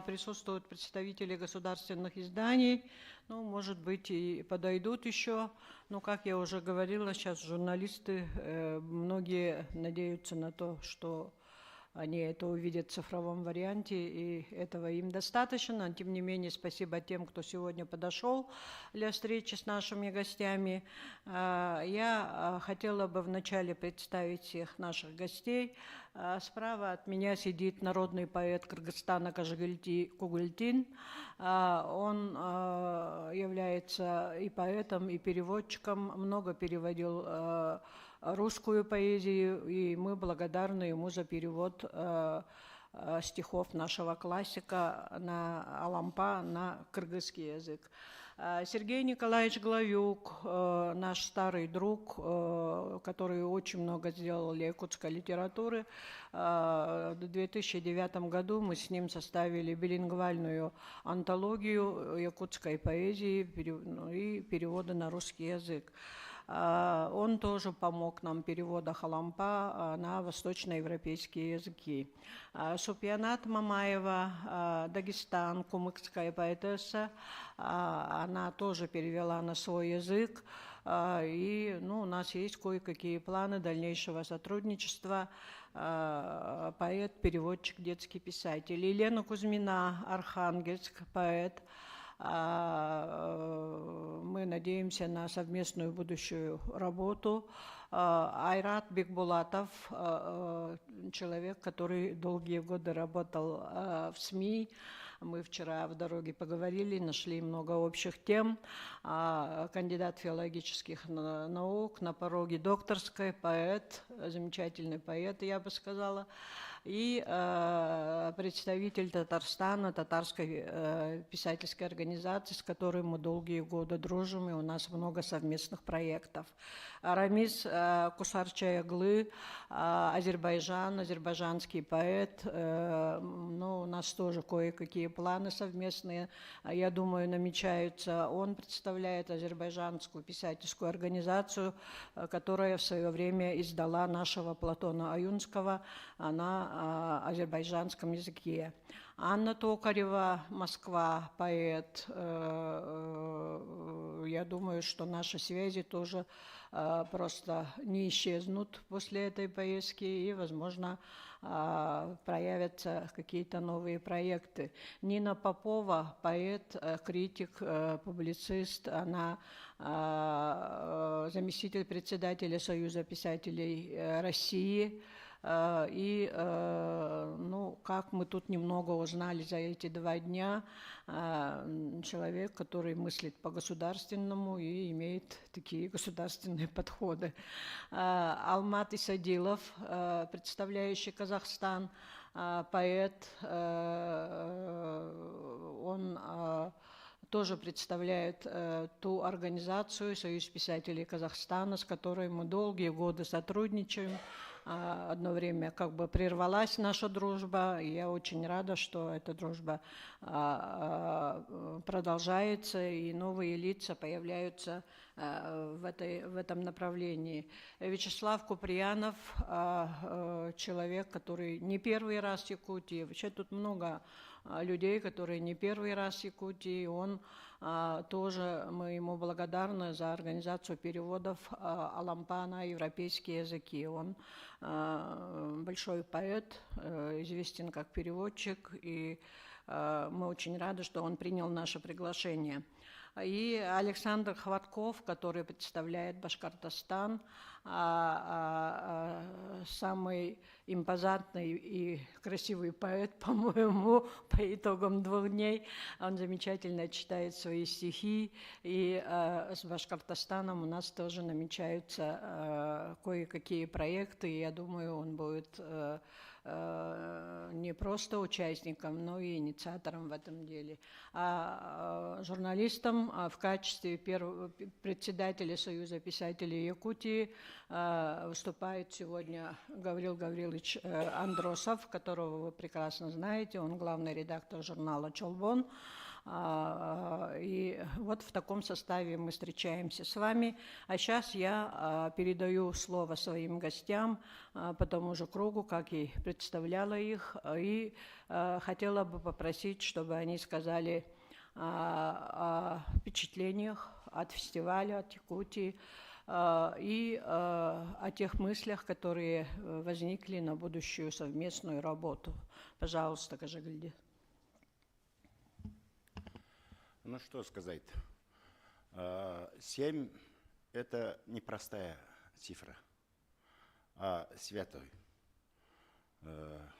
присутствуют представители государственных изданий. Ну, может быть, и подойдут еще. Но, как я уже говорила, сейчас журналисты, многие надеются на то, что они это увидят в цифровом варианте, и этого им достаточно. Тем не менее, спасибо тем, кто сегодня подошел для встречи с нашими гостями. Я хотела бы вначале представить всех наших гостей. Справа от меня сидит народный поэт Кыргызстана Кажыгельди Кугультин. Он является и поэтом, и переводчиком, много переводил русскую поэзию, и мы благодарны ему за перевод стихов нашего классика на алампа, на кыргызский язык. Сергей Николаевич Главюк, наш старый друг, который очень много сделал для якутской литературы. В 2009 году мы с ним составили билингвальную антологию якутской поэзии и переводы на русский язык. Он тоже помог нам в переводах алампа на восточноевропейские языки. Супьянат Мамаева, Дагестан, кумыкская поэтесса, она тоже перевела на свой язык. И у нас есть кое-какие планы дальнейшего сотрудничества. Поэт, переводчик, детский писатель. Елена Кузьмина, Архангельск, поэт. Мы надеемся на совместную будущую работу. Айрат Бекбулатов, человек, который долгие годы работал в СМИ. Мы вчера в дороге поговорили, нашли много общих тем. Кандидат филологических наук, на пороге докторской, поэт, замечательный поэт, я бы сказала. И представитель Татарстана, татарской писательской организации, с которой мы долгие годы дружим, и у нас много совместных проектов. Рамиз Кусарчаяглы, Азербайджан, азербайджанский поэт. У нас тоже кое-какие планы совместные, я думаю, намечаются. Он представляет азербайджанскую писательскую организацию, которая в свое время издала нашего Платона Аюнского на азербайджанском языке. Анна Токарева, Москва, поэт. Я думаю, что наши связи тоже просто не исчезнут после этой поездки, и, возможно, проявятся какие-то новые проекты. Нина Попова, поэт, критик, публицист, она заместитель председателя Союза писателей России. И, как мы тут немного узнали за эти 2 дня, человек, который мыслит по-государственному и имеет такие государственные подходы. Алмат Исадилов, представляющий Казахстан, поэт, он тоже представляет ту организацию «Союз писателей Казахстана», с которой мы долгие годы сотрудничаем. Одно время как бы прервалась наша дружба, и я очень рада, что эта дружба продолжается, и новые лица появляются в этом направлении. Вячеслав Куприянов, человек, который не первый раз в Якутии. Вообще тут много людей, которые не первый раз в Якутии. Он тоже, мы ему благодарны за организацию переводов алампа на европейские языки. Он большой поэт, известен как переводчик, и мы очень рады, что он принял наше приглашение. И Александр Хватков, который представляет Башкортостан, самый импозантный и красивый поэт, по-моему, по итогам 2 дней. Он замечательно читает свои стихи, и с Башкортостаном у нас тоже намечаются кое-какие проекты, и я думаю, он будет не просто участником, но и инициатором в этом деле. Журналистом в качестве председателя Союза писателей Якутии выступает сегодня Гаврил Гаврилович Андросов, которого вы прекрасно знаете. Он главный редактор журнала «Чолбон». И вот в таком составе мы встречаемся с вами. А сейчас я передаю слово своим гостям по тому же кругу, как и представляла их. И хотела бы попросить, чтобы они сказали о впечатлениях от фестиваля, от Якутии, и о тех мыслях, которые возникли на будущую совместную работу. Пожалуйста, Кажагильди. Ну, что сказать. 7 – это непростая цифра, а святой.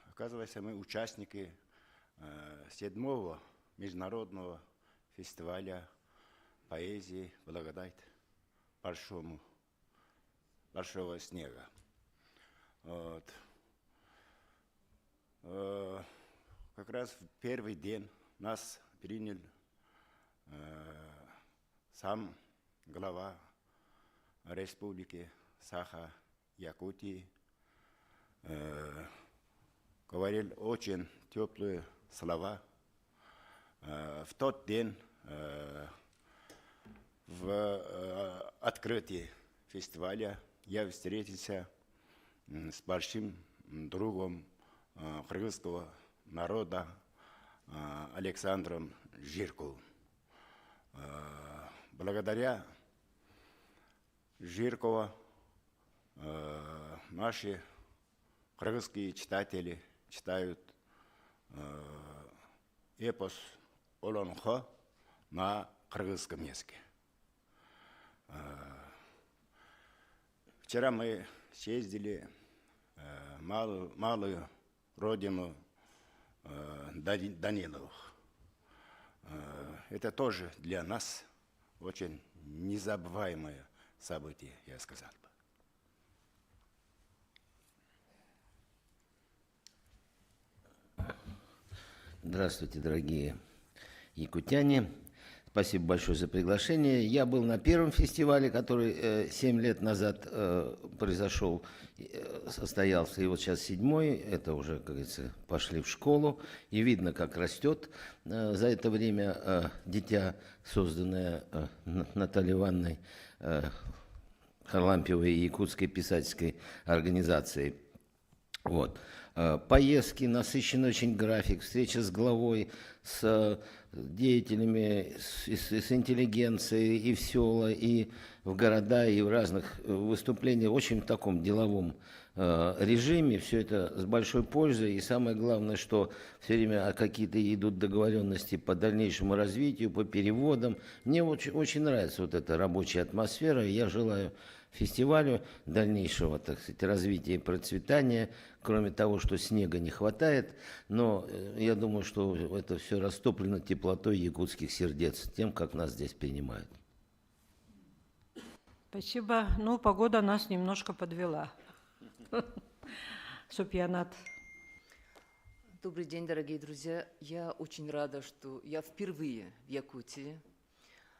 Оказывается, мы участники 7-го международного фестиваля поэзии «Благодать большого снега». Вот. Как раз в первый день нас принял сам глава республики Саха-Якутии. Говорил очень теплые слова. В тот день в открытии фестиваля я встретился с большим другом кыргызского народа Александром Жирковым. Благодаря Жиркова наши кыргызские читатели читают эпос Олонхо на кыргызском языке. Вчера мы съездили в малую родину Даниловых. Это тоже для нас очень незабываемое событие, я сказал бы. Здравствуйте, дорогие якутяне. Спасибо большое за приглашение. Я был на первом фестивале, который 7 лет назад произошел, состоялся, и вот сейчас 7-й. Это уже, как говорится, пошли в школу, и видно, как растет за это время дитя, созданное Натальей Ивановной Харлампиевой и Якутской писательской организацией. Вот. Поездки, насыщенный очень график, встреча с главой, с деятелями, с интеллигенцией и в села, и в города, и в разных выступлениях, очень в таком деловом режиме, все это с большой пользой, и самое главное, что все время какие-то идут договоренности по дальнейшему развитию, по переводам. Мне очень нравится вот эта рабочая атмосфера, и я желаю фестивалю дальнейшего, так сказать, развития и процветания, кроме того, что снега не хватает, но я думаю, что это все растоплено теплотой якутских сердец, тем, как нас здесь принимают. Спасибо. Ну, погода нас немножко подвела. Супьянат. Добрый день, дорогие друзья. Я очень рада, что я впервые в Якутии.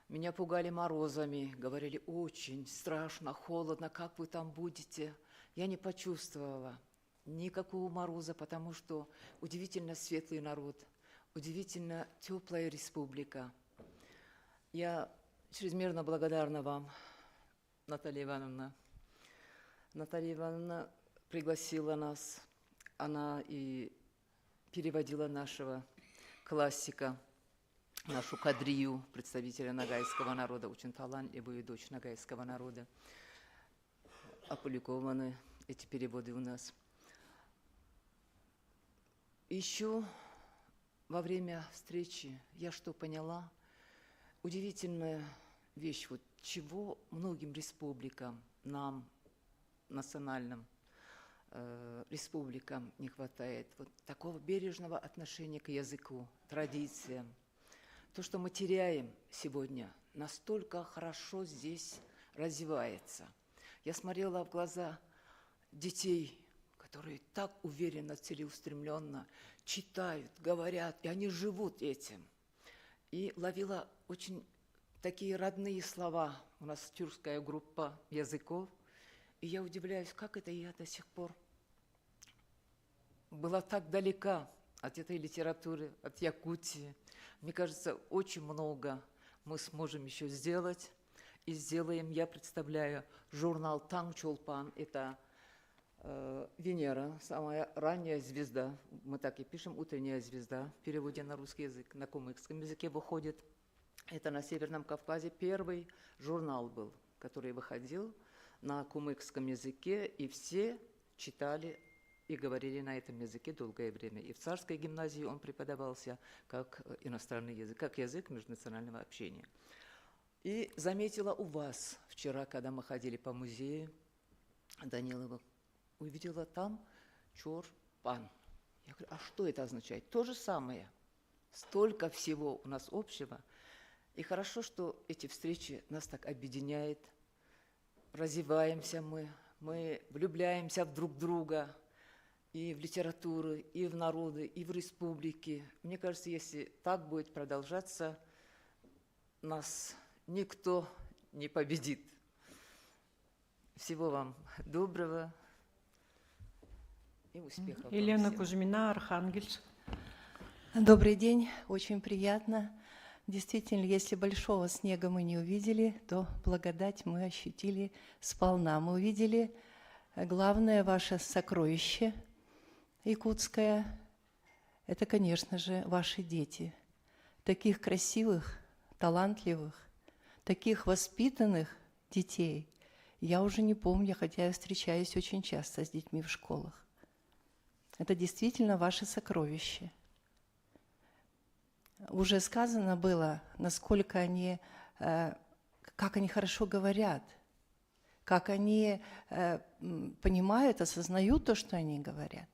Меня пугали морозами, говорили, очень страшно, холодно, как вы там будете. Я не почувствовала никакого мороза, потому что удивительно светлый народ, удивительно теплая республика. Я чрезмерно благодарна вам, Наталья Ивановна. Наталья Ивановна пригласила нас, она и переводила нашего классика, нашу кадрию, представителя нагайского народа, очень талантливую дочь нагайского народа. Опубликованы эти переводы у нас. Еще во время встречи я что поняла? Удивительная вещь, вот чего многим республикам, нам, национальным республикам не хватает. Вот такого бережного отношения к языку, традициям. То, что мы теряем сегодня, настолько хорошо здесь развивается. Я смотрела в глаза детей, которые так уверенно, целеустремленно читают, говорят, и они живут этим. И ловила очень такие родные слова. У нас тюркская группа языков. И я удивляюсь, как это я до сих пор была так далека от этой литературы, от Якутии. Мне кажется, очень много мы сможем еще сделать. И сделаем, я представляю, журнал «Таң Чолпан». Это Венера, самая ранняя звезда. Мы так и пишем «Утренняя звезда» в переводе на русский язык, на кумыкском языке выходит. Это на Северном Кавказе первый журнал был, который выходил на кумыкском языке, и все читали и говорили на этом языке долгое время. И в Царской гимназии он преподавался как иностранный язык, как язык межнационального общения. И заметила у вас вчера, когда мы ходили по музею Данилова, увидела там Чорпан. Я говорю, а что это означает? То же самое. Столько всего у нас общего. И хорошо, что эти встречи нас так объединяют. Развиваемся мы влюбляемся в друг друга и в литературу, и в народы, и в республики. Мне кажется, если так будет продолжаться, нас никто не победит. Всего вам доброго и успехов. вам Елена всем. Кузьмина, Архангельск. Добрый день, очень приятно. Действительно, если большого снега мы не увидели, то благодать мы ощутили сполна. Мы увидели главное ваше сокровище якутское. Это, конечно же, ваши дети. Таких красивых, талантливых, таких воспитанных детей я уже не помню, хотя я встречаюсь очень часто с детьми в школах. Это действительно ваше сокровище. Уже сказано было, насколько они, как они хорошо говорят, как они понимают, осознают то, что они говорят.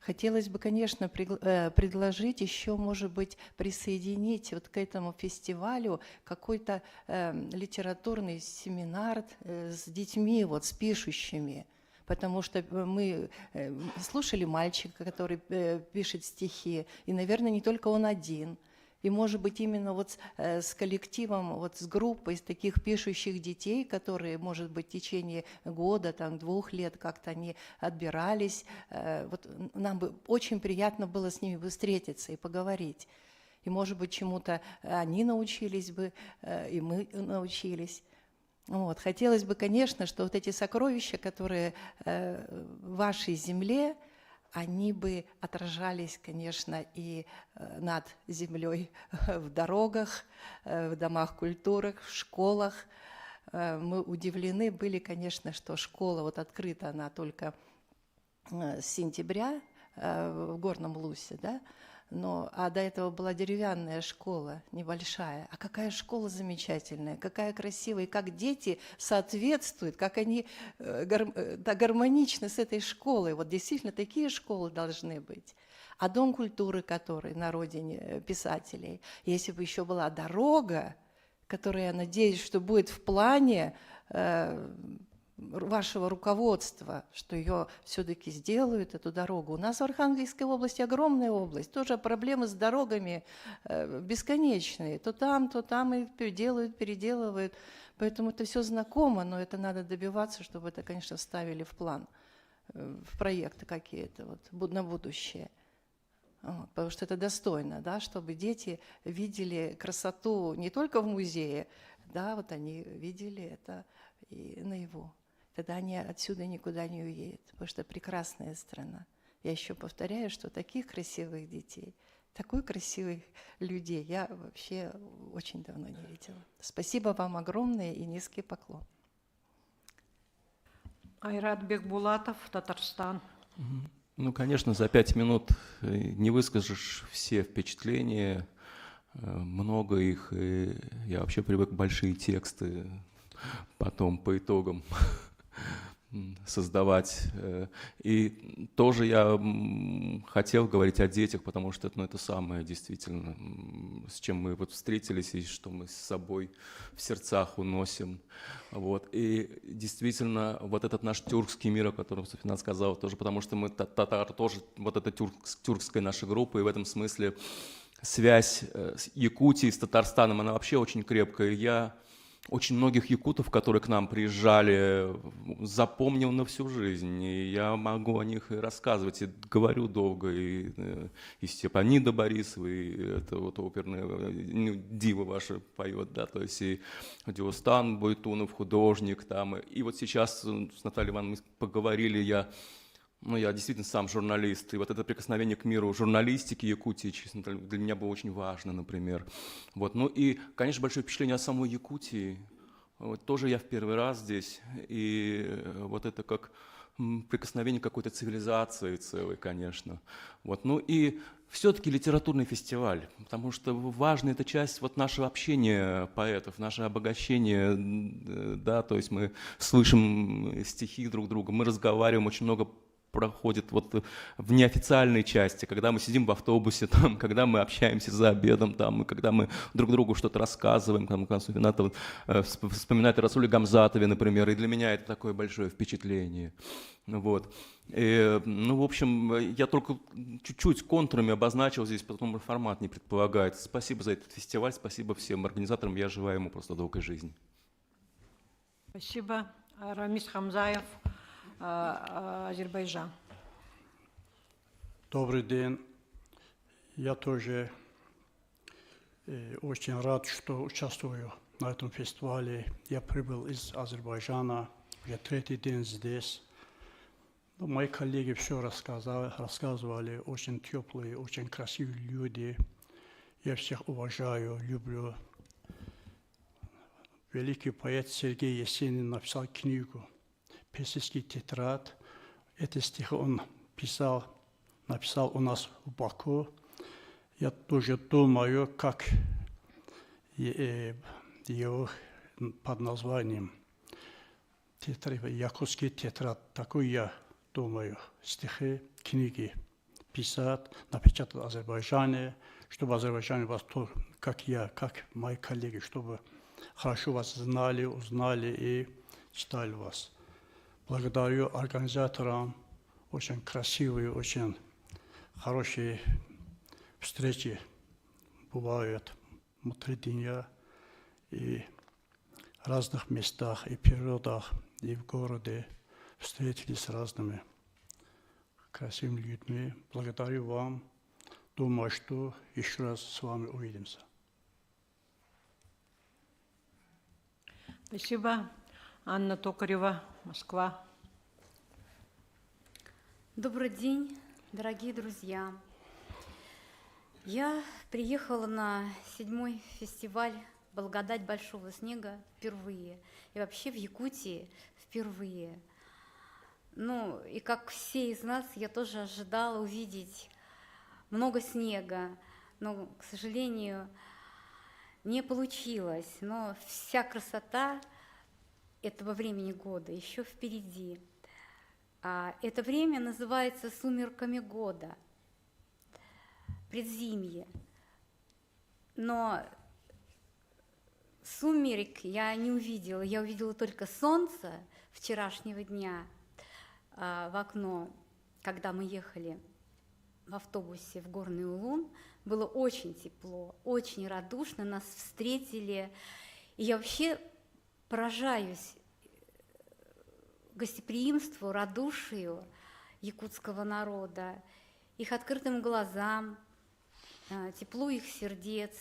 Хотелось бы, конечно, предложить еще, может быть, присоединить вот к этому фестивалю какой-то литературный семинар с детьми, вот, с пишущими. Потому что мы слушали мальчика, который пишет стихи, и, наверное, не только он один. И, может быть, именно вот с коллективом, вот с группой из таких пишущих детей, которые, может быть, в течение года, там, 2 лет как-то они отбирались, вот нам бы очень приятно было с ними встретиться и поговорить. И, может быть, чему-то они научились бы, и мы научились. Вот. Хотелось бы, конечно, что вот эти сокровища, которые в вашей земле, они бы отражались, конечно, и над землей в дорогах, в домах культуры, в школах. Мы удивлены были, конечно, что школа вот открыта, она только с сентября в Горном Лусе, да? А до этого была деревянная школа, небольшая. А какая школа замечательная, какая красивая, и как дети соответствуют, как они гармоничны с этой школой. Вот действительно такие школы должны быть. А Дом культуры, который на родине писателей, если бы еще была дорога, которая, я надеюсь, что будет в плане вашего руководства, что ее все-таки сделают, эту дорогу. У нас в Архангельской области огромная область, тоже проблемы с дорогами бесконечные. То там их переделывают. Поэтому это все знакомо, но это надо добиваться, чтобы это, конечно, вставили в план, в проекты какие-то вот, на будущее. Вот, потому что это достойно, да, чтобы дети видели красоту не только в музее, да, вот они видели это и наяву. Тогда они отсюда никуда не уедут, потому что прекрасная страна. Я еще повторяю, что таких красивых детей, такой красивых людей я вообще очень давно не видела. Спасибо вам огромное и низкий поклон. Айрат Бекбулатов, Татарстан. Ну, конечно, за 5 минут не выскажешь все впечатления, много их, и я вообще привык большие тексты потом по итогам создавать. И тоже я хотел говорить о детях, потому что это самое действительно, с чем мы вот встретились и что мы с собой в сердцах уносим. Вот. И действительно вот этот наш тюркский мир, о котором Софина сказала, тоже потому что мы татары, тоже вот эта тюркская наша группа, и в этом смысле связь с Якутией, с Татарстаном, она вообще очень крепкая. Я очень многих якутов, которые к нам приезжали, запомнил на всю жизнь. И я могу о них и рассказывать, и говорю долго. И Степанида Борисова, и это вот оперная, ну, дива ваша поет, да, то есть и Диостан Бойтунов, художник там. И вот сейчас с Натальей Ивановной поговорили, я действительно сам журналист, и вот это прикосновение к миру журналистики Якутии, честно, для меня было очень важно, например. Вот. Ну и, конечно, большое впечатление о самой Якутии. Вот, тоже я в первый раз здесь, и вот это как прикосновение к какой-то цивилизации целой, конечно. Вот. Ну и все-таки литературный фестиваль, потому что важная эта часть вот нашего общения поэтов, наше обогащение, да, то есть мы слышим стихи друг друга, мы разговариваем, очень много проходит вот в неофициальной части, когда мы сидим в автобусе, там, когда мы общаемся за обедом, там, и когда мы друг другу что-то рассказываем, там, особенно вот, вспоминает о Расуле Гамзатове, например, и для меня это такое большое впечатление. Вот. И, ну, в общем, я только чуть-чуть контурами обозначил здесь, потому что формат не предполагает. Спасибо за этот фестиваль, спасибо всем организаторам, я желаю ему просто долгой жизни. Спасибо. Рамис Хамзаев, Азербайджан. Добрый день. Я тоже очень рад, что участвую на этом фестивале. Я прибыл из Азербайджана, уже 3-й день здесь. Мои коллеги все рассказывали, очень теплые, очень красивые люди. Я всех уважаю, люблю. Великий поэт Сергей Есенин написал книгу «Персидский тетрадь». Эти стихи он написал у нас в Баку. Я тоже думаю, как его под названием «Якутский тетрадь». Такой я думаю, стихи, книги писать, напечатать в Азербайджане, чтобы Азербайджане вас, как я, как мои коллеги, чтобы хорошо вас знали, узнали и читали вас. Благодарю организаторам. Очень красивые, очень хорошие встречи бывают внутри дня и в разных местах, и в природах, и в городе. Встретились с разными красивыми людьми. Благодарю вам. Думаю, что еще раз с вами увидимся. Спасибо. Анна Токарева, Москва. Добрый день, дорогие друзья. Я приехала на 7-й фестиваль «Благодать большого снега» впервые. И вообще в Якутии впервые. Ну, и как все из нас, я тоже ожидала увидеть много снега, но, к сожалению, не получилось. Но вся красота этого времени года еще впереди. Это время называется «Сумерками года», предзимье. Но сумерек я не увидела, я увидела только солнце вчерашнего дня в окно, когда мы ехали в автобусе в Горный Улун. Было очень тепло, очень радушно, нас встретили. И я вообще поражаюсь гостеприимству, радушию якутского народа, их открытым глазам, теплу их сердец.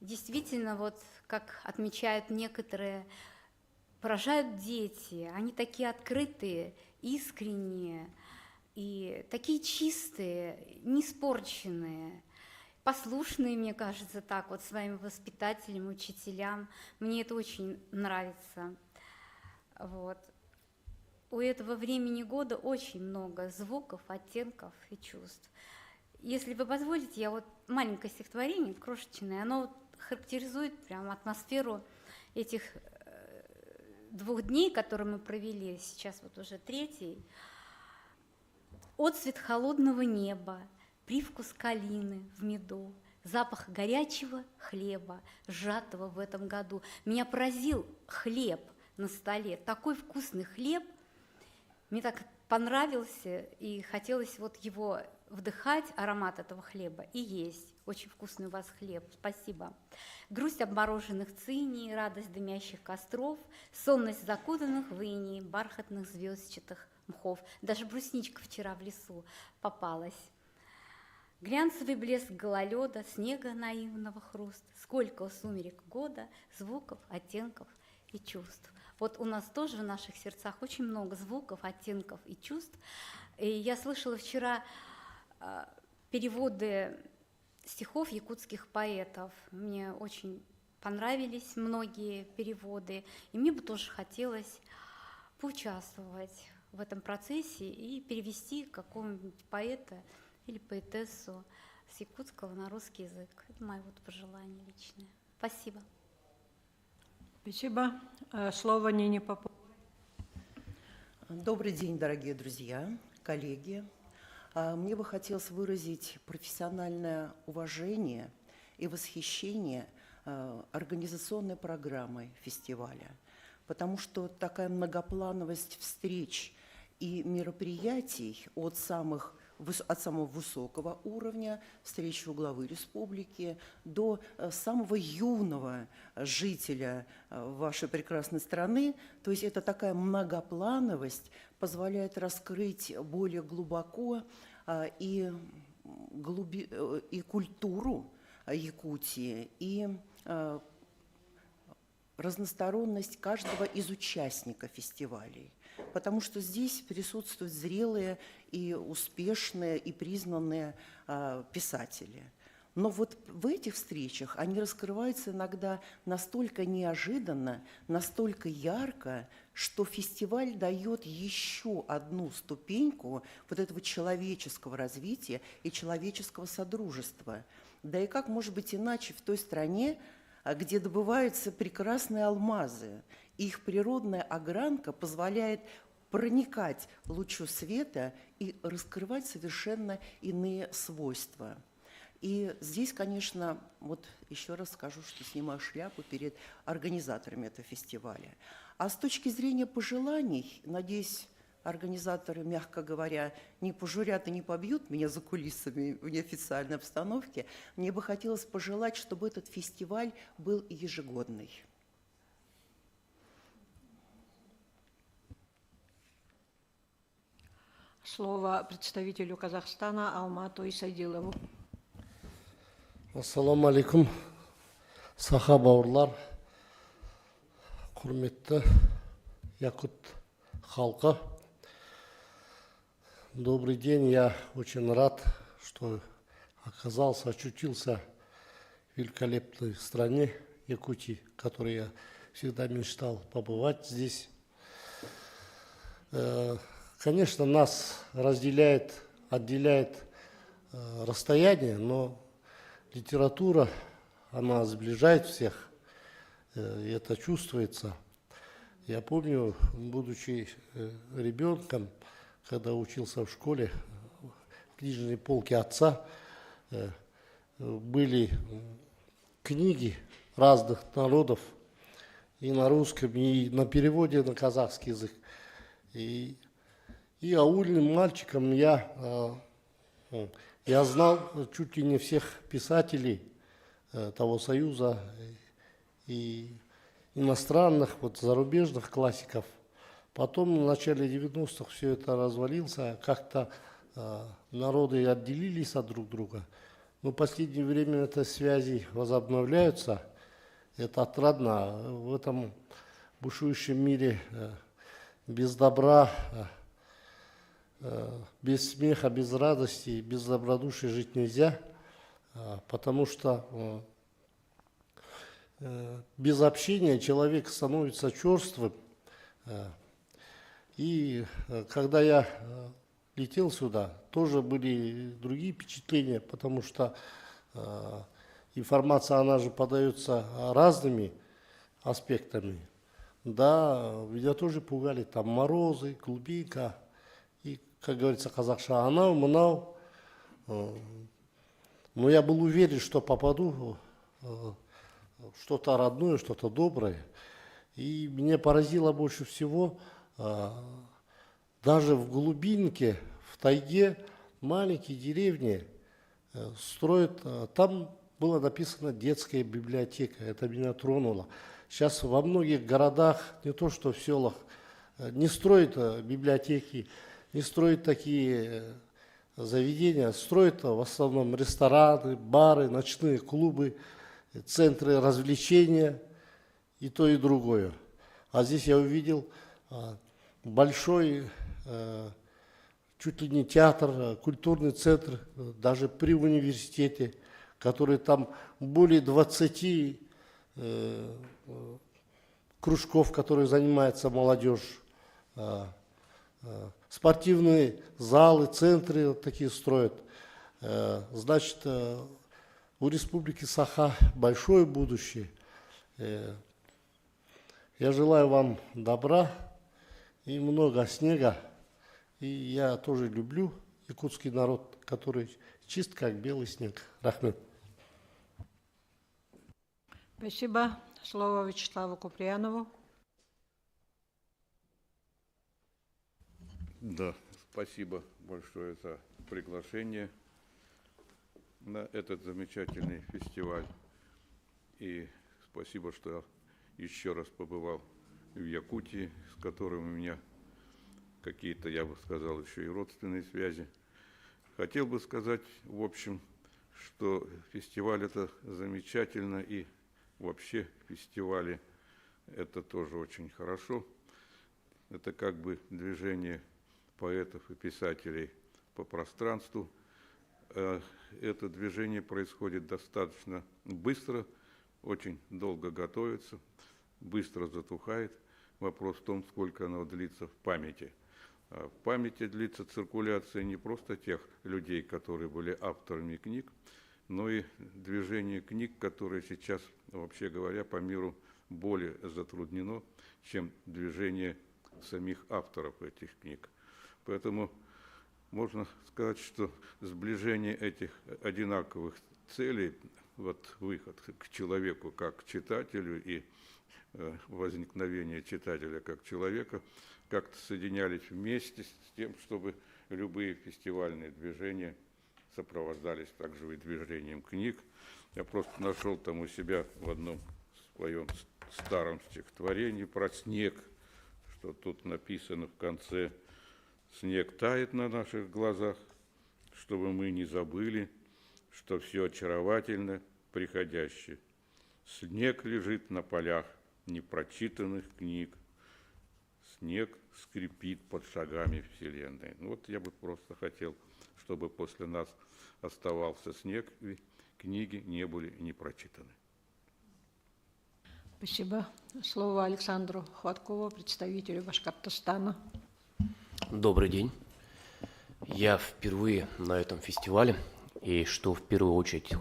Действительно, вот как отмечают некоторые, поражают дети. Они такие открытые, искренние и такие чистые, не испорченные, послушные, мне кажется, так вот своим воспитателям, учителям. Мне это очень нравится. Вот. У этого времени года очень много звуков, оттенков и чувств. Если вы позволите, я вот маленькое стихотворение, крошечное, оно вот характеризует прям атмосферу этих 2 дней, которые мы провели, сейчас вот уже 3-й. Отцвет холодного неба, привкус калины в меду, запах горячего хлеба, сжатого в этом году. Меня поразил хлеб на столе, такой вкусный хлеб. Мне так понравился, и хотелось вот его вдыхать аромат этого хлеба и есть. Очень вкусный у вас хлеб, спасибо. Грусть обмороженных циней, радость дымящих костров, сонность закутанных в иней, бархатных звездчатых мхов. Даже брусничка вчера в лесу попалась. Глянцевый блеск гололеда, снега наивного хруст. Сколько у сумерек года, звуков, оттенков и чувств. Вот у нас тоже в наших сердцах очень много звуков, оттенков и чувств. И я слышала вчера переводы стихов якутских поэтов. Мне очень понравились многие переводы. И мне бы тоже хотелось поучаствовать в этом процессе и перевести какого-нибудь поэта или поэтессу с якутского на русский язык. Это мое вот пожелание личное. Спасибо. Спасибо. Слово Нине Поповой. Добрый день, дорогие друзья, коллеги. Мне бы хотелось выразить профессиональное уважение и восхищение организационной программой фестиваля, потому что такая многоплановость встреч и мероприятий от самого высокого уровня, встречи у главы республики, до самого юного жителя вашей прекрасной страны. То есть это такая многоплановость позволяет раскрыть более глубоко и культуру Якутии, и разносторонность каждого из участников фестивалей. Потому что здесь присутствуют зрелые и успешные, и признанные писатели. Но вот в этих встречах они раскрываются иногда настолько неожиданно, настолько ярко, что фестиваль дает еще одну ступеньку вот этого человеческого развития и человеческого содружества. Да и как может быть иначе в той стране, где добываются прекрасные алмазы, и их природная огранка позволяет проникать лучу света и раскрывать совершенно иные свойства. И здесь, конечно, вот еще раз скажу, что снимаю шляпу перед организаторами этого фестиваля. А с точки зрения пожеланий, надеюсь, организаторы, мягко говоря, не пожурят и не побьют меня за кулисами в неофициальной обстановке, мне бы хотелось пожелать, чтобы этот фестиваль был ежегодный. Слово представителю Казахстана Алмату Исайдилову. Ассаламу алейкум, саха бауырлар, құрметті якут халқы. Добрый день, я очень рад, что очутился в великолепной стране Якутии, в которой я всегда мечтал побывать здесь. Конечно, нас отделяет расстояние, но литература, она сближает всех, и это чувствуется. Я помню, будучи ребенком, когда учился в школе, в книжной полке отца были книги разных народов, и на русском, и на переводе на казахский язык. И аульным мальчиком я знал чуть ли не всех писателей того Союза и иностранных, вот, зарубежных классиков. Потом в начале 90-х все это развалился, как-то народы отделились от друг друга. Но в последнее время это связи возобновляются. Это отрадно. В этом бушующем мире без добра, без смеха, без радости, без добродушия жить нельзя, потому что без общения человек становится черствым. И когда я летел сюда, тоже были другие впечатления, потому что информация, она же подается разными аспектами. Да, меня тоже пугали там морозы, клубника. И, как говорится, казахша анау, мынау. Но я был уверен, что попаду в что-то родное, что-то доброе. И меня поразило больше всего, даже в глубинке, в тайге, маленькие деревни строят, там было написано детская библиотека, это меня тронуло. Сейчас во многих городах, не то что в селах, не строят библиотеки, не строят такие заведения, строят в основном рестораны, бары, ночные клубы, центры развлечения и то, и другое. А здесь я увидел большой, чуть ли не театр, культурный центр, даже при университете, который там более 20 кружков, которые занимается молодежь, спортивные залы, центры вот такие строят. Значит, у Республики Саха большое будущее. Я желаю вам добра и много снега. И я тоже люблю якутский народ, который чист, как белый снег. Рахмет. Спасибо. Слово Вячеславу Куприянову. Да, спасибо большое за приглашение на этот замечательный фестиваль. И спасибо, что я еще раз побывал в Якутии, с которым у меня какие-то, я бы сказал, еще и родственные связи. Хотел бы сказать, в общем, что фестиваль это замечательно, и вообще фестивали это тоже очень хорошо. Это как бы движение поэтов и писателей по пространству. Это движение происходит достаточно быстро, очень долго готовится, быстро затухает. Вопрос в том, сколько оно длится в памяти. В памяти длится циркуляция не просто тех людей, которые были авторами книг, но и движение книг, которое сейчас, вообще говоря, по миру более затруднено, чем движение самих авторов этих книг. Поэтому можно сказать, что сближение этих одинаковых целей, вот выход к человеку как к читателю и возникновение читателя как человека, как-то соединялись вместе с тем, чтобы любые фестивальные движения сопровождались также и движением книг. Я просто нашел там у себя в одном своем старом стихотворении про снег, что тут написано в конце: «Снег тает на наших глазах, чтобы мы не забыли, что все очаровательно приходящее. Снег лежит на полях непрочитанных книг, снег скрипит под шагами вселенной». Вот я бы просто хотел, чтобы после нас оставался снег, и книги не были не прочитаны. Спасибо. Слово Александру Хваткову, представителю Башкортостана. Добрый день. Я впервые на этом фестивале, и что в первую очередь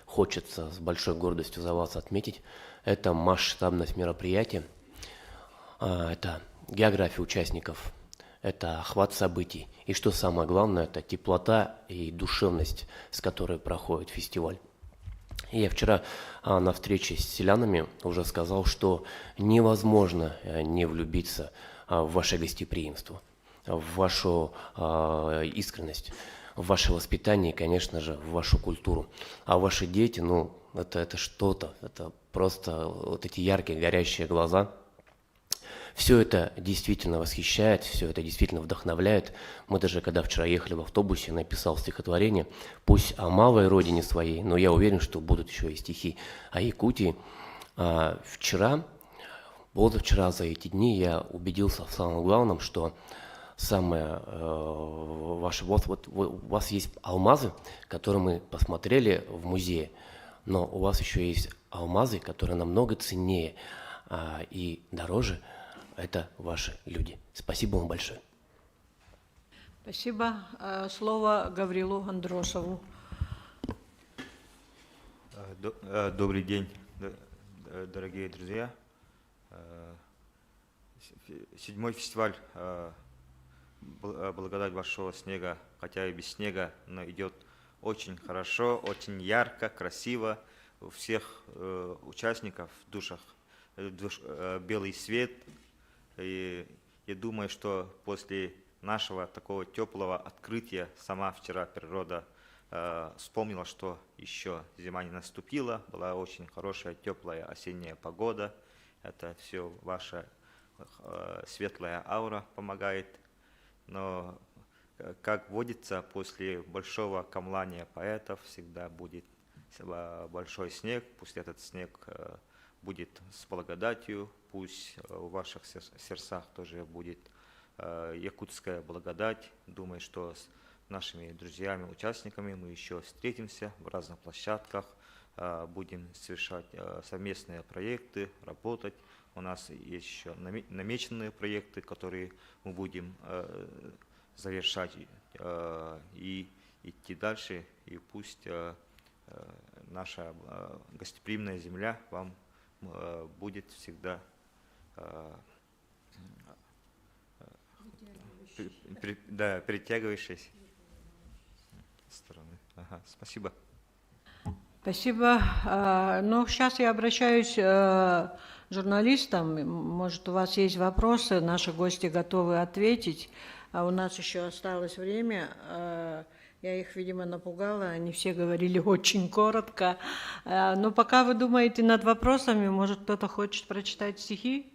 хочется с большой гордостью за вас отметить, это масштабность мероприятия, это география участников, это охват событий, и что самое главное, это теплота и душевность, с которой проходит фестиваль. И я вчера на встрече с селянами уже сказал, что невозможно не влюбиться в ваше гостеприимство, в вашу искренность, в ваше воспитание и, конечно же, в вашу культуру. А ваши дети, ну, это что-то, это просто вот эти яркие, горящие глаза. Все это действительно восхищает, все это действительно вдохновляет. Мы даже, когда вчера ехали в автобусе, написал стихотворение, пусть о малой родине своей, но я уверен, что будут еще и стихи о Якутии. Вчера, позавчера, за эти дни я убедился в самом главном, что самое ваше, вот у вас есть алмазы, которые мы посмотрели в музее, но у вас еще есть алмазы, которые намного ценнее и дороже. Это ваши люди. Спасибо вам большое. Спасибо. Слово Гаврилу Андросову. Добрый день, дорогие друзья. Седьмой фестиваль «Благодать большого снега», хотя и без снега, но идет очень хорошо, очень ярко, красиво. У всех участников в душах белый свет. И я думаю, что после нашего такого теплого открытия. Сама вчера природа вспомнила, что еще зима не наступила, была очень хорошая теплая осенняя погода. Это все ваша светлая аура помогает. Но, как водится, после большого камлания поэтов всегда будет большой снег. Пусть этот снег будет с благодатью, пусть в ваших сердцах тоже будет якутская благодать. Думаю, что с нашими друзьями, участниками мы еще встретимся в разных площадках, будем совершать совместные проекты, работать. У нас есть еще намеченные проекты, которые мы будем завершать и идти дальше. И пусть наша гостеприимная земля вам будет всегда притягивающейся стороны. Ага, спасибо. Спасибо. Ну, сейчас я обращаюсь к журналистам. Может, у вас есть вопросы, наши гости готовы ответить. А у нас еще осталось время. Я их, видимо, напугала, они все говорили очень коротко. Но пока вы думаете над вопросами, может, кто-то хочет прочитать стихи?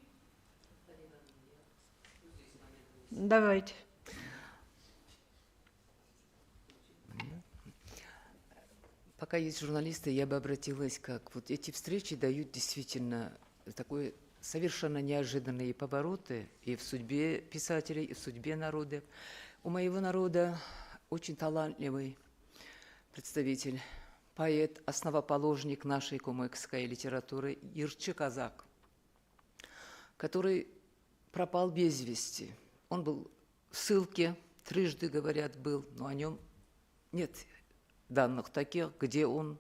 Давайте. Пока есть журналисты, я бы обратилась, как вот эти встречи дают действительно такой совершенно неожиданные повороты и в судьбе писателей, и в судьбе народа. У моего народа очень талантливый представитель, поэт, основоположник нашей кумыкской литературы Ирчи Казак, который пропал без вести. Он был в ссылке, трижды, говорят, был, но о нем нет данных таких, где он,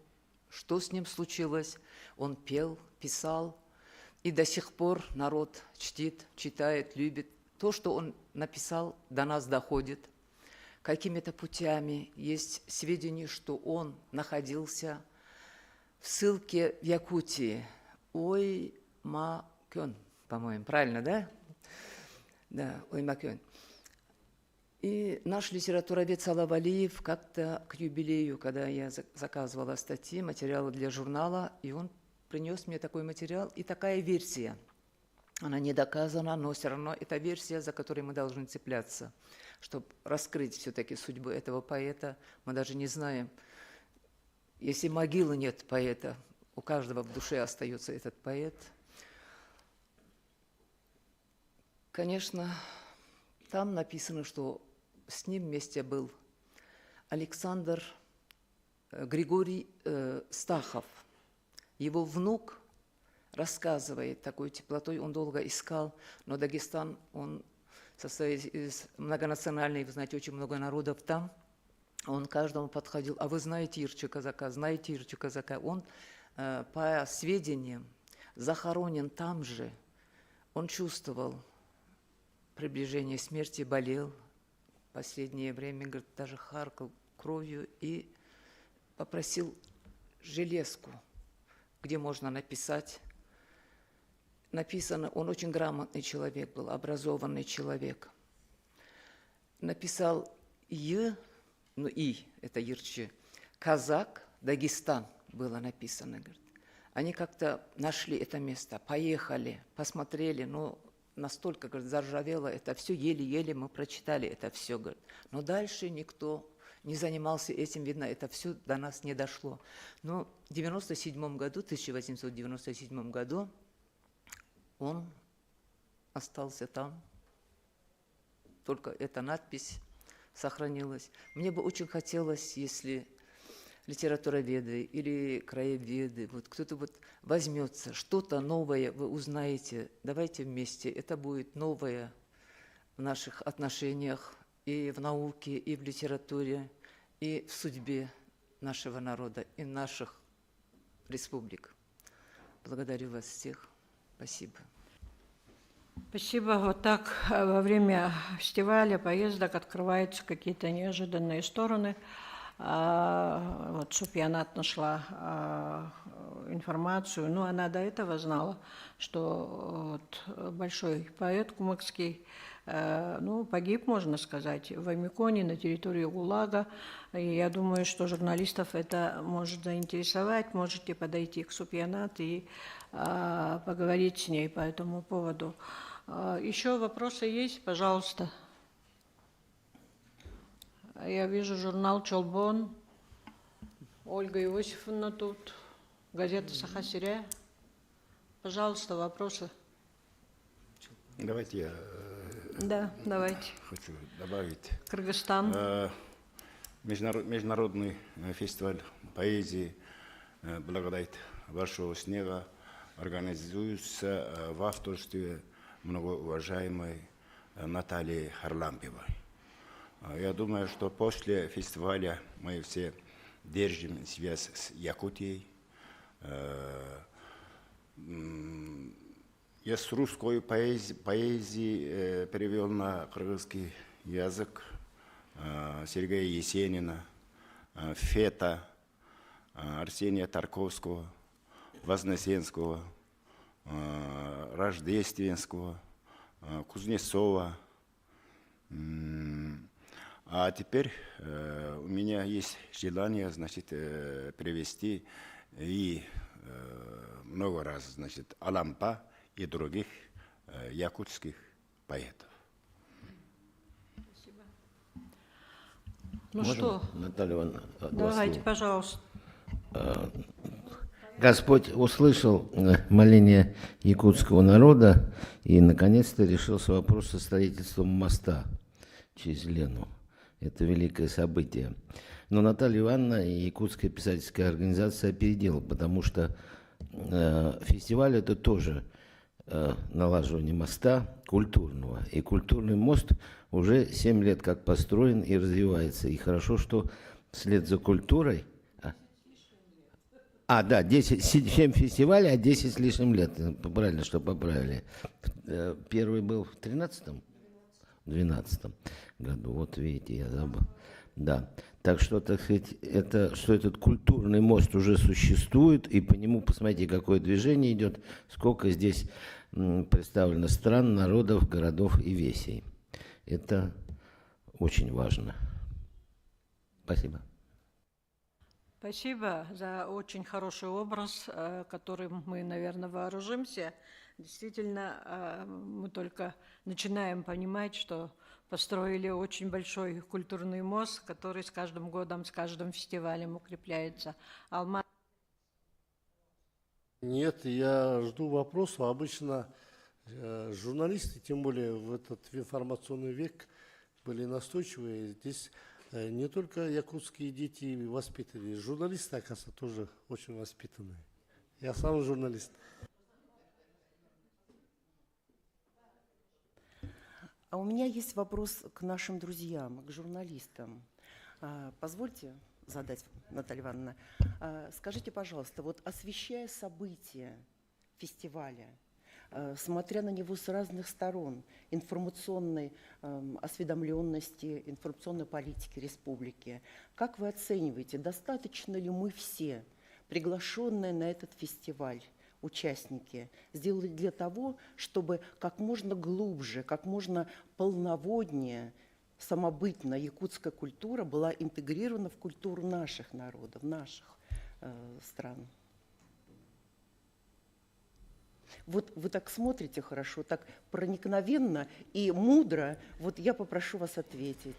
что с ним случилось. Он пел, писал, и до сих пор народ чтит, читает, любит. То, что он написал, до нас доходит. Какими-то путями есть сведения, что он находился в ссылке в Якутии. Оймакён, по-моему, правильно, да? Да, Оймакён. И наш литературовед Салав Алиев как-то к юбилею, когда я заказывала статьи, материалы для журнала, и он принес мне такой материал и такая версия. Она не доказана, но все равно это версия, за которой мы должны цепляться, чтобы раскрыть все-таки судьбу этого поэта. Мы даже не знаем, если могилы нет поэта, у каждого в душе остается этот поэт. Конечно, там написано, что с ним вместе был Александр Григорий Стахов. Его внук рассказывает такой теплотой, он долго искал, но Дагестан, он состоит из многонациональной, вы знаете, очень много народов там. Он каждому подходил, а вы знаете Ирчи Казака, знаете Ирчи Казака. Он, по сведениям, захоронен там же. Он чувствовал приближение смерти, болел. Последнее время, говорит, даже харкал кровью и попросил железку, где можно написать. Написано, он очень грамотный человек был, образованный человек. Написал ну и, это Ирчи, Казак, Дагестан было написано, говорит. Они как-то нашли это место, поехали, посмотрели, но настолько, говорит, заржавело это все, еле-еле мы прочитали это все, говорит. Но дальше никто не занимался этим, видно, это все до нас не дошло. Но в 1897 году он остался там, только эта надпись сохранилась. Мне бы очень хотелось, если литературоведы или краеведы, вот кто-то вот возьмется, что-то новое вы узнаете, давайте вместе, это будет новое в наших отношениях и в науке, и в литературе, и в судьбе нашего народа, и наших республик. Благодарю вас всех. Спасибо. Спасибо. Вот так во время фестиваля, поездок открываются какие-то неожиданные стороны. Вот Супьянат нашла информацию. Ну, она до этого знала, что вот большой поэт кумыкский, ну, погиб, можно сказать, в Омиконе на территории ГУЛАГа. И я думаю, что журналистов это может заинтересовать. Можете подойти к Супьянат и поговорить с ней по этому поводу. Еще вопросы есть? Пожалуйста. Я вижу журнал «Чолбон». Ольга Иосифовна тут. Газета «Сахасиря». Пожалуйста, вопросы. Давайте я Да, давайте. хочу добавить. Кыргызстан. Международный фестиваль поэзии «Благодать большого снега» организуется в авторстве многоуважаемой Натальи Харлампиевой. Я думаю, что после фестиваля мы все держим связь с Якутией. Я с русской поэзии перевел на кыргызский язык Сергея Есенина, Фета, Арсения Тарковского, Вознесенского, Рождественского, Кузнецова. А теперь у меня есть желание, значит, привести и много раз, значит, Алампа и других якутских поэтов. Спасибо. Ну Можно, что, Наталья Ивановна, давайте, пожалуйста. Господь услышал моление якутского народа и, наконец-то, решился вопрос со строительством моста через Лену. Это великое событие. Но Наталья Ивановна и Якутская писательская организация опередила, потому что фестиваль – это тоже налаживание моста культурного. И культурный мост уже 7 лет как построен и развивается. И хорошо, что вслед за культурой… Да, 7 фестивалей, а 10 с лишним лет. Правильно, что поправили. Первый был в 13-м? В 12-м году. Вот видите, я забыл. Да. Так что, так сказать, что этот культурный мост уже существует, и по нему, посмотрите, какое движение идет, сколько здесь представлено стран, народов, городов и весей. Это очень важно. Спасибо. Спасибо за очень хороший образ, которым мы, наверное, вооружимся. Действительно, мы только начинаем понимать, что построили очень большой культурный мост, который с каждым годом, с каждым фестивалем укрепляется. Нет, я жду вопросов. Обычно журналисты, тем более в этот информационный век, были настойчивые. Здесь не только якутские дети воспитаны, журналисты, оказывается, тоже очень воспитанные. Я сам журналист. А у меня есть вопрос к нашим друзьям, к журналистам. Позвольте задать, Наталья Ивановна. Скажите, пожалуйста, вот освещая события фестиваля, смотря на него с разных сторон, информационной осведомленности, информационной политики республики, как вы оцениваете, достаточно ли мы все, приглашенные на этот фестиваль, участники, сделали для того, чтобы как можно глубже, как можно полноводнее, самобытно якутская культура была интегрирована в культуру наших народов, наших стран? Вот вы так смотрите хорошо, так проникновенно и мудро. Вот я попрошу вас ответить.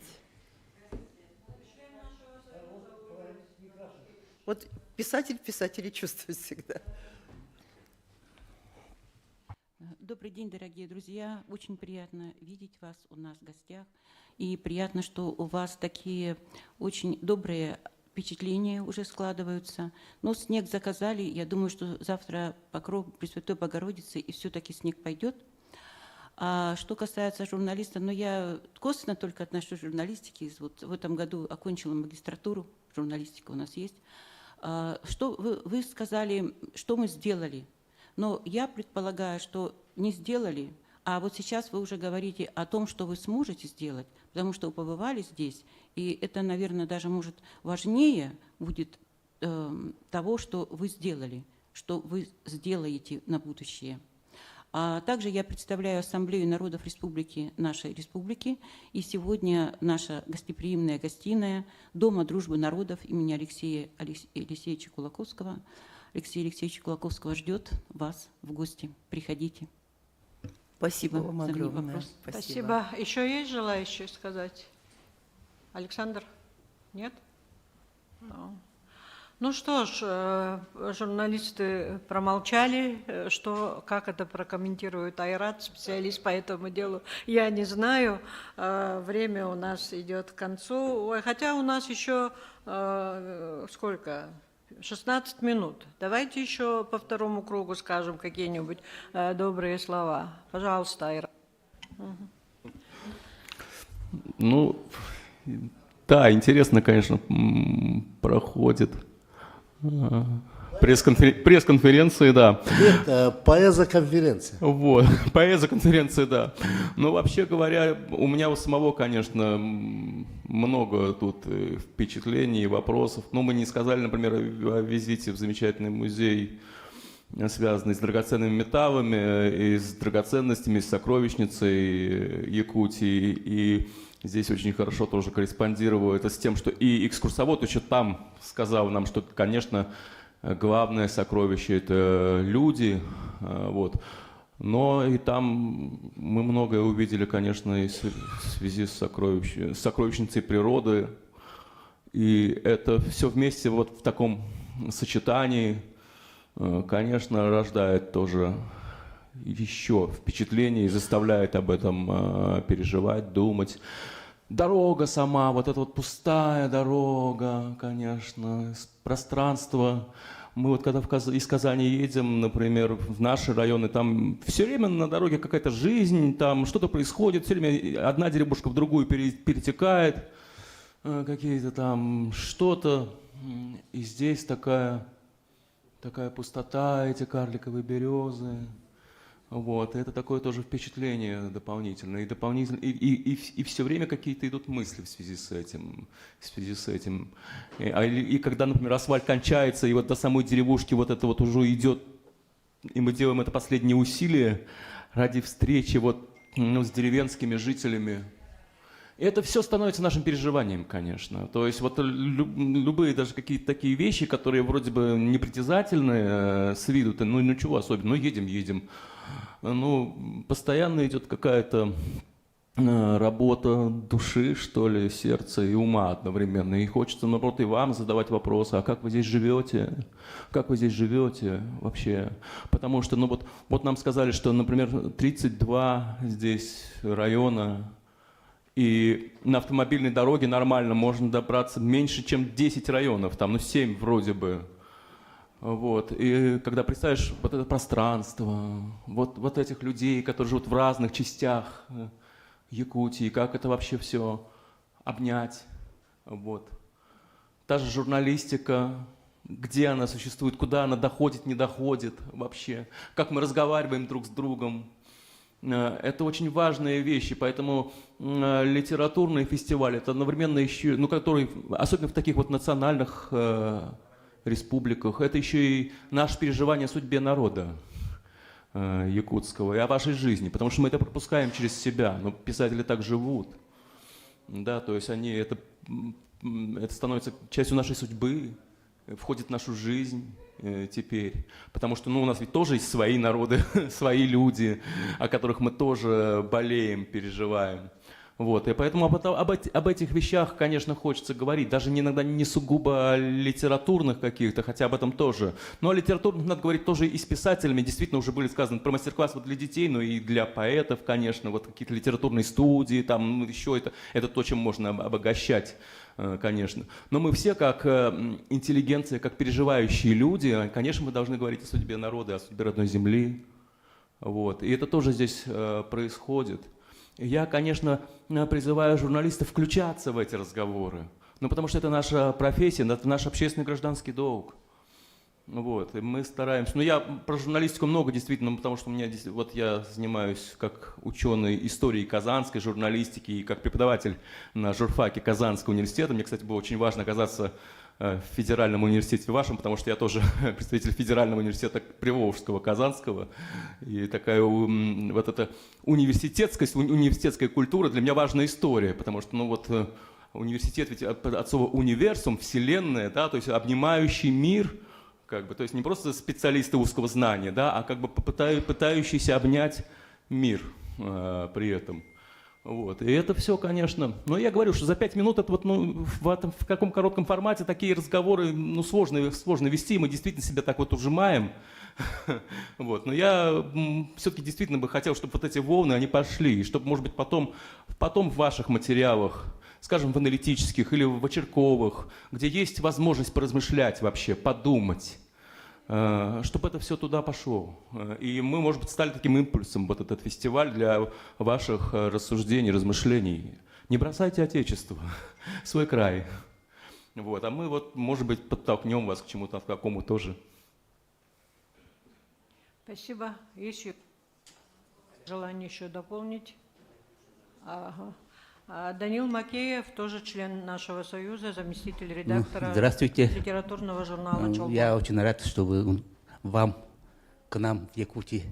Вот писатель чувствует всегда. Добрый день, дорогие друзья. Очень приятно видеть вас у нас в гостях. И приятно, что у вас такие очень добрые впечатления уже складываются. Но снег заказали. Я думаю, что завтра покров Пресвятой Богородицы, и все-таки снег пойдет. А что касается журналиста, я косвенно только отношусь к журналистике. Вот в этом году окончила магистратуру. Журналистика у нас есть. Что вы сказали, что мы сделали. Но я предполагаю, что не сделали, а вот сейчас вы уже говорите о том, что вы сможете сделать, потому что вы побывали здесь, и это, наверное, даже, может, важнее будет того, что вы сделали. что вы сделаете на будущее. А также я представляю Ассамблею народов республики, нашей республики, и сегодня наша гостеприимная гостиная Дома дружбы народов имени Алексея Алексеевича Кулаковского. Алексей Алексеевич Кулаковского ждет вас в гости. Приходите. Спасибо вам за огромное. вопрос. Спасибо. Еще есть желающие сказать? Александр? Нет? Ну что ж, журналисты промолчали, как это прокомментирует Айрат, специалист по этому делу, я не знаю. Время у нас идет к концу. Ой, хотя у нас еще сколько? 16 минут. Давайте еще по второму кругу скажем какие-нибудь добрые слова. Пожалуйста, Айрат. Ну, да, интересно, конечно, проходит пресс-конференции, да. Нет, поэзоконференция. Вот, поэзоконференции, да. Но вообще говоря, у меня у самого, конечно, много тут впечатлений и вопросов. Ну, мы не сказали, например, о визите в замечательный музей, связанный с драгоценными металлами и с драгоценностями, с сокровищницей Якутии. И здесь очень хорошо тоже корреспондировало это с тем, что и экскурсовод еще там сказал нам, что, конечно, главное сокровище – это люди, вот. Но и там мы многое увидели, конечно, и в связи с сокровищницей природы. И это все вместе вот в таком сочетании, конечно, рождает тоже еще впечатление и заставляет об этом переживать, думать. Дорога сама, вот эта вот пустая дорога, конечно, пространство. Мы вот когда из Казани едем, например, в наши районы, там все время на дороге какая-то жизнь, там что-то происходит, все время одна деревушка в другую перетекает, какие-то там что-то. И здесь такая пустота, эти карликовые березы. Вот, это такое тоже впечатление дополнительное. И все время какие-то идут мысли в связи с этим. И когда, например, асфальт кончается, и вот до самой деревушки вот это вот уже идет, и мы делаем это последнее усилие ради встречи вот, с деревенскими жителями. И это все становится нашим переживанием, конечно. То есть вот любые даже какие-то такие вещи, которые вроде бы непритязательные с виду, ну ничего особенного, ну едем. Ну, постоянно идет какая-то работа души, что ли, сердца и ума одновременно. И хочется, наоборот, и вам задавать вопросы, а как вы здесь живете? Как вы здесь живете вообще? Потому что, ну вот нам сказали, что, например, 32 здесь района, и на автомобильной дороге нормально можно добраться меньше, чем 10 районов, там, ну 7 вроде бы. Вот. И когда представишь вот это пространство, вот этих людей, которые живут в разных частях Якутии, как это вообще все обнять. Вот. Та же журналистика, где она существует, куда она доходит, не доходит вообще, как мы разговариваем друг с другом. Это очень важные вещи, поэтому литературный фестиваль, это одновременно еще, ну, который, особенно в таких вот национальных республиках, это еще и наше переживание о судьбе народа якутского и о вашей жизни, потому что мы это пропускаем через себя, но писатели так живут, да, то есть они, это становится частью нашей судьбы, входит в нашу жизнь теперь, потому что, ну, у нас ведь тоже есть свои народы, свои люди, о которых мы тоже болеем, переживаем. Вот, и поэтому об этих вещах, конечно, хочется говорить, даже иногда не сугубо литературных каких-то, хотя об этом тоже. Но о литературных надо говорить тоже и с писателями. Действительно, уже были сказаны про мастер-класс вот для детей, но и для поэтов, конечно, вот какие-то литературные студии, там, ну, еще это то, чем можно обогащать, конечно. Но мы все, как интеллигенция, как переживающие люди, конечно, мы должны говорить о судьбе народа, о судьбе родной земли. Вот, и это тоже здесь происходит. Я, конечно, призываю журналистов включаться в эти разговоры, ну, потому что это наша профессия, это наш общественный гражданский долг. Вот, и мы стараемся. Но я про журналистику много действительно, потому что у меня вот я занимаюсь как ученый истории казанской журналистики и как преподаватель на журфаке Казанского университета. Мне, кстати, было очень важно оказаться в Федеральном университете вашем, потому что я тоже представитель Федерального университета Приволжского, Казанского. И такая вот эта университетскость, университетская культура для меня важная история, потому что, ну вот, университет ведь от слова универсум, вселенная, да, то есть обнимающий мир, как бы, то есть не просто специалисты узкого знания, да, а как бы пытающиеся обнять мир при этом. Вот. И это все, конечно, но я говорю, что за 5 минут это вот, ну, в каком коротком формате такие разговоры, ну, сложно вести, мы действительно себя так вот ужимаем. Вот. Но я все-таки действительно бы хотел, чтобы вот эти волны, они пошли, и чтобы, может быть, потом в ваших материалах, скажем, в аналитических или в очерковых, где есть возможность поразмышлять вообще, подумать, чтобы это все туда пошло. И мы, может быть, стали таким импульсом, вот этот фестиваль, для ваших рассуждений, размышлений. Не бросайте Отечество, свой край. Вот. А мы, вот, может быть, подтолкнем вас к чему-то такому тоже. Спасибо. Есть желание еще дополнить? Ага. Данил Макеев, тоже член нашего союза, заместитель редактора литературного журнала «Чолбон». Я очень рад, что вам к нам в Якутии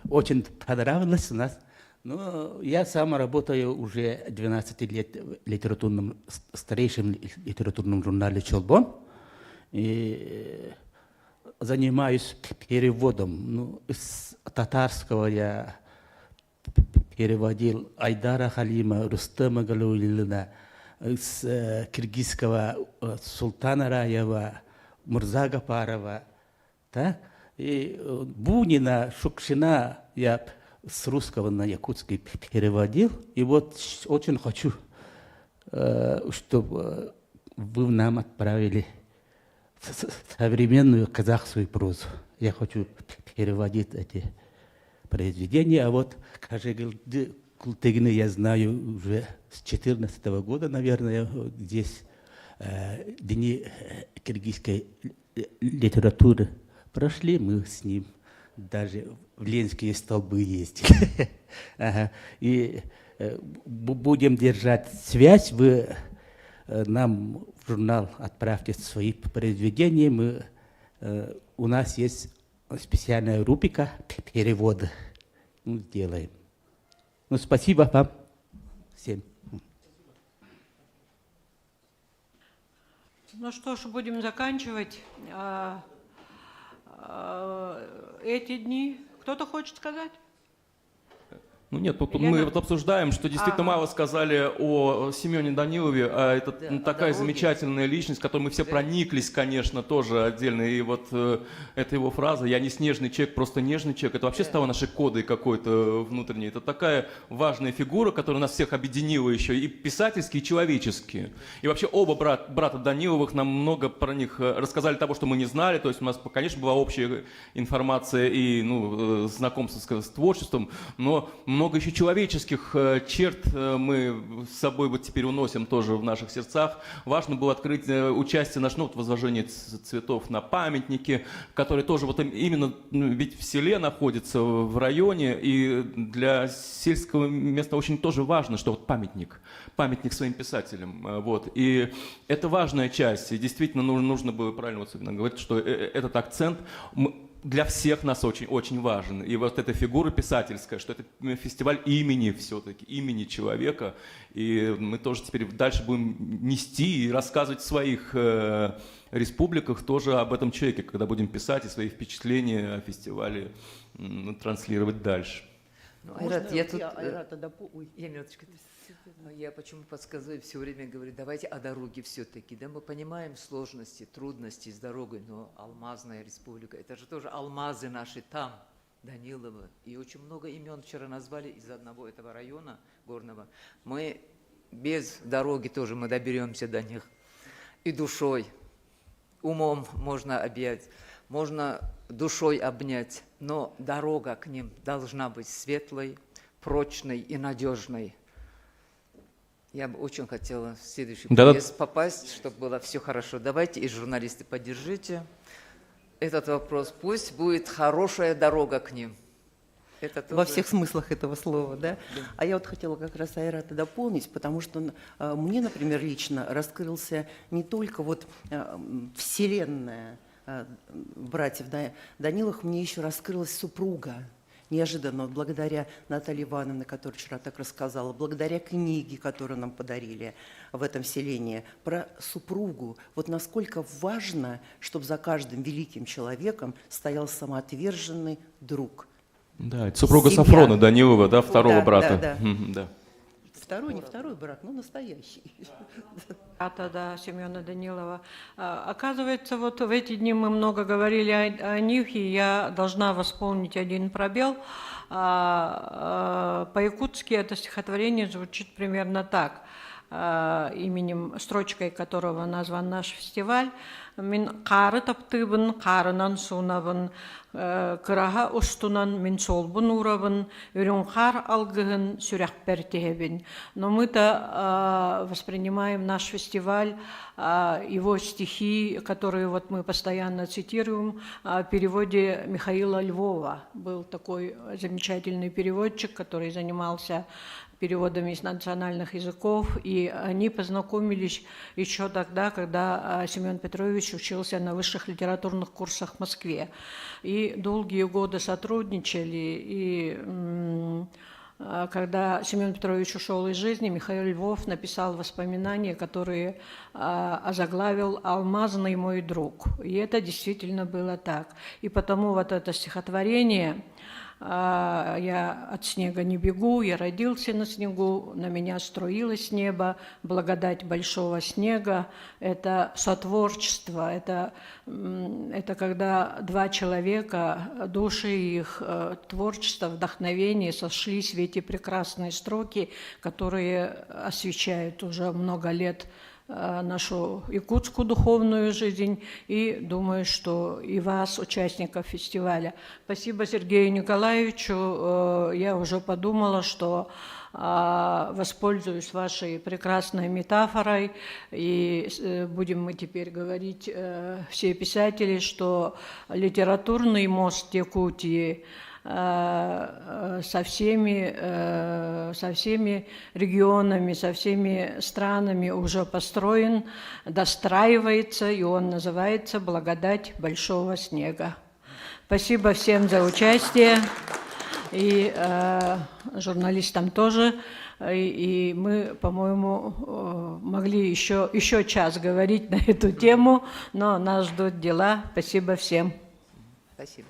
очень понравилось у нас. Но я сам работаю уже 12 лет в старейшем литературном журнале «Чолбон». И занимаюсь переводом. Ну, из татарского я переводил Айдара Халима, Рустема Галуилина, с киргизского Султана Раева, Мурза Гапарова, так? И Бунина, Шукшина я с русского на якутский переводил. И вот очень хочу, чтобы вы нам отправили современную казахскую прозу. Я хочу переводить эти произведения, а вот Кажигылды Култыгина я знаю уже с 2014 года, наверное, здесь дни киргизской литературы прошли, мы с ним даже в Ленинские столбы ездили. И будем держать связь, вы нам в журнал отправьте свои произведения, у нас есть специальная рубрика перевода. Ну, сделаем. Ну, спасибо вам всем. Ну что ж, будем заканчивать. Эти дни. Кто-то хочет сказать? Ну нет, тут мы вот обсуждаем, что действительно мало сказали о Семене Данилове, а это такая замечательная личность, которой мы все прониклись, конечно, тоже отдельно. И вот эта его фраза «я не снежный человек, просто нежный человек», это вообще стало нашей кодой какой-то внутренней. Это такая важная фигура, которая нас всех объединила еще и писательски, и человечески. И вообще оба брата Даниловых нам много про них рассказали того, что мы не знали. То есть у нас, конечно, была общая информация и знакомство с творчеством, но много еще человеческих черт мы с собой вот теперь уносим тоже в наших сердцах. Важно было открыть участие наше, вот возложение цветов на памятники, которые тоже вот именно ведь в селе находятся, в районе, и для сельского места очень тоже важно, что вот памятник своим писателям. Вот. И это важная часть, и действительно нужно было правильно вот говорить, что этот акцент для всех нас очень важен. И вот эта фигура писательская, что это фестиваль имени все-таки, имени человека. И мы тоже теперь дальше будем нести и рассказывать в своих республиках тоже об этом человеке, когда будем писать и свои впечатления о фестивале транслировать дальше. Ну, Айрат, я минуточку. Я почему подсказываю, все время говорю, давайте о дороге все-таки. Да, мы понимаем сложности, трудности с дорогой, но Алмазная республика, это же тоже алмазы наши там, Данилова. И очень много имен вчера назвали из одного этого района горного. Мы без дороги тоже мы доберемся до них. И душой, умом можно объять, можно душой обнять, но дорога к ним должна быть светлой, прочной и надежной. Я бы очень хотела в следующий поезд попасть, чтобы было все хорошо. Давайте, и журналисты, поддержите этот вопрос. Пусть будет хорошая дорога к ним. Это во тоже- всех смыслах этого слова, да? А я вот хотела как раз Айрата дополнить, потому что мне, например, лично раскрылся не только вот вселенная братьев Даниловых, мне еще раскрылась супруга. Неожиданно, вот благодаря Наталье Ивановне, которая вчера так рассказала, благодаря книге, которую нам подарили в этом селении, про супругу. Вот насколько важно, чтобы за каждым великим человеком стоял самоотверженный друг. Да, это супруга Семья. Сафрона Данилова, да, второго Да, брата. да, да. Да. Второй, не второй брат, но настоящий. Брата, да, Семена Данилова. Оказывается, вот в эти дни мы много говорили о них, и я должна восполнить один пробел. По-якутски это стихотворение звучит примерно так, строчкой которого назван наш фестиваль. «Мин қары таптыбын, қарынан сунабын, кыраға устунан мин солбын урабын, үрін қар алгығын сүрәк пәртебін». Но мы-то воспринимаем наш фестиваль, его стихи, которые вот мы постоянно цитируем, в переводе Михаила Львова. Был такой замечательный переводчик, который занимался переводами из национальных языков, и они познакомились еще тогда, когда Семен Петрович учился на высших литературных курсах в Москве. И долгие годы сотрудничали, и когда Семен Петрович ушел из жизни, Михаил Львов написал воспоминания, которые озаглавил «Алмазный мой друг». И это действительно было так. И потому вот это стихотворение «Я от снега не бегу, я родился на снегу, на меня струилось небо, благодать большого снега». Это сотворчество, это когда два человека, души их, творчество, вдохновение сошлись в эти прекрасные строки, которые освещают уже много лет нашу якутскую духовную жизнь, и думаю, что и вас, участников фестиваля. Спасибо Сергею Николаевичу. Я уже подумала, что воспользуюсь вашей прекрасной метафорой, и будем мы теперь говорить, все писатели, что литературный мост Якутии со всеми регионами, со всеми странами уже построен, достраивается, и он называется «Благодать большого снега». Спасибо всем за участие, и журналистам тоже. И мы, по-моему, могли еще час говорить на эту тему, но нас ждут дела. Спасибо всем. Спасибо.